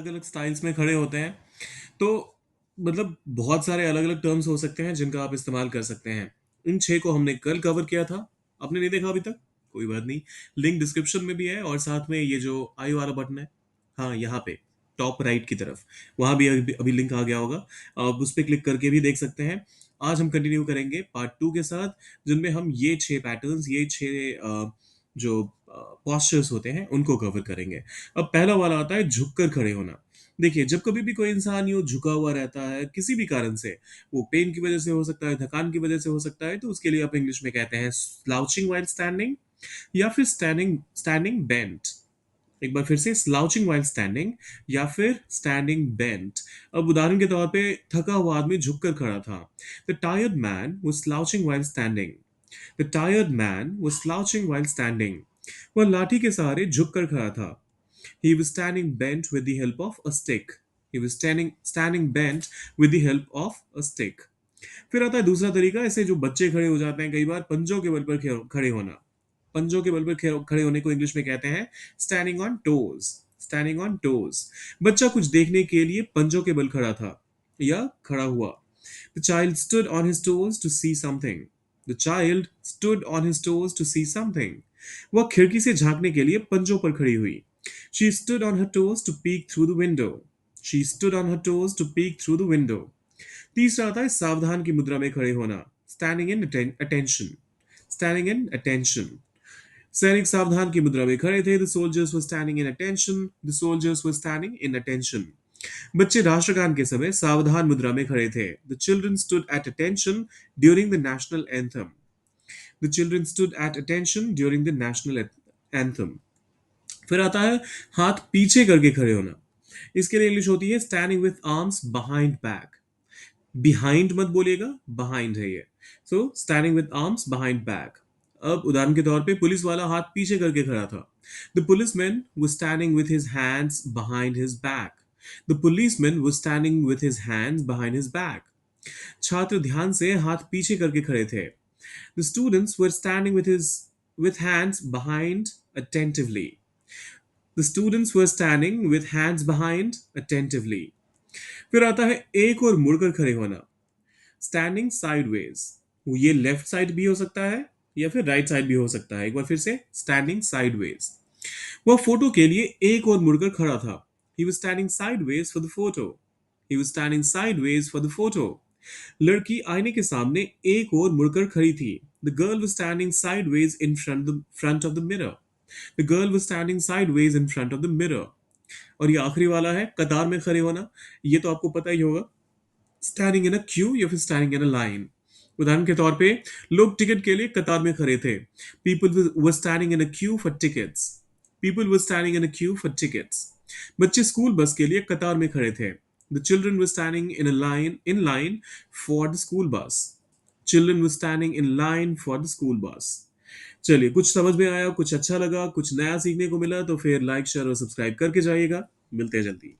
अलग-अलग स्टाइल्स में खड़े होते हैं। तो मतलब बहुत सारे अलग-अलग टर्म्स हो सकते हैं जिनका आप इस्तेमाल कर सकते हैं। इन 6 को हमने कल कवर किया था। आपने नहीं देखा अभी तक? कोई बात नहीं। लिंक डिस्क्रिप्शन में भी है और साथ में ये जो आई वाला बटन है, हाँ, यहाँ पे टॉप राइट की तरफ, वहाँ भी अभी अभी लिंक आ गया होगा। आप उस पे क्लिक करके भी देख सकते हैं। आज हम कंटिन्यू करेंगे पार्ट 2 के साथ, जिनमें हम ये 6 पैटर्न्स, ये 6 जो पोस्चर्स होते हैं, उनको कवर करेंगे। अब पहला वाला आता है झुककर खड़े होना। देखिए, जब कभी भी कोई इंसान यूँ झुका हुआ रहता है, किसी भी कारण से, वो पेन की वजह से हो सकता है, थकान की वजह से हो सकता है, तो उसके लिए आप इंग्लिश में कहते हैं स्लाउचिंग व्हाइल स्टैंडिंग या फिर स्टैंडिंग स्टैंडिंग बेंट। एक बार फिर से स्लाउचिंग व्हाइल स्टैंडिंग या फिर स्टैंडिंग बेंट। अब उदाहरण के तौर पे थका हुआ आदमी झुककर खड़ा था। The tired man was slouching while standing. The tired man was slouching while standing. वह लाठी के सहारे झुककर खड़ा था। He was standing bent with the help of a stick. He was standing bent with the help of a stick. फिर आता है दूसरा तरीका, ऐसे जो बच्चे खड़े हो जाते हैं कई बार पंजों के बल पर खड़े होना। पंजों के बल पर खड़े होने को इंग्लिश में कहते हैं standing on toes. Standing on toes. बच्चा कुछ देखने के लिए पंजों के बल खड़ा था या खड़ा हुआ। The child stood on his toes to see something. The child stood on his toes to see something. वह खिड़की से झांकने के लिए पंजों पर खड़ी हुई। She stood on her toes to peek through the window. She stood on her toes to peek through the window. तीसरा आता है सावधान की मुद्रा में खड़े होना। Standing in attention. Standing in attention. सैनिक सावधान की मुद्रा में खड़े थे। The soldiers were standing in attention. The soldiers were standing in attention. बच्चे राष्ट्रगान के समय सावधान मुद्रा में खड़े थे। The children stood at attention during the national anthem. The children stood at attention during the national anthem. फिर आता है हाथ पीछे करके खड़े होना। इसके लिए इंग्लिश होती है standing with arms behind back. Behind मत बोलिएगा, बिहाइंड है ये। So standing with arms behind back. अब उदाहरण के तौर पे पुलिस वाला हाथ पीछे करके खड़ा था। The policeman was standing with his hands behind his back. The policeman was standing with his hands behind his back. छात्र ध्यान से हाथ पीछे करके खड़े थे। The students were standing with hands behind attentively. The students were standing with hands behind attentively. फिर आता है एक और मुड़कर खड़े होना। Standing sideways. ये लेफ्ट साइड भी हो सकता है या फिर राइट साइड भी हो सकता है। एक बार फिर से स्टैंडिंग साइडवेज। वह फोटो के लिए एक और मुड़कर खड़ा था। He was standing sideways for the photo. He was standing sideways for the photo. लड़की आईने के सामने एक और मुड़कर खड़ी थी। The girl was standing sideways in front of the mirror. The girl was standing sideways in front of the mirror. और ये आखिरी वाला है कतार में खड़े होना। ये तो आपको पता ही होगा, स्टैंडिंग इन अ क्यू या फिर स्टैंडिंग इन अ लाइन। उदाहरण के तौर पे लोग टिकट के लिए कतार में खड़े थे। People were standing in a Q for tickets. People were standing in a Q for tickets. बच्चे स्कूल बस के लिए कतार में खड़े थे। The children were standing in line for the school bus. Children were standing in line for the school bus. चलिए, कुछ समझ में आया, कुछ अच्छा लगा, कुछ नया सीखने को मिला, तो फिर लाइक शेयर और सब्सक्राइब करके जाइएगा। मिलते हैं जल्दी।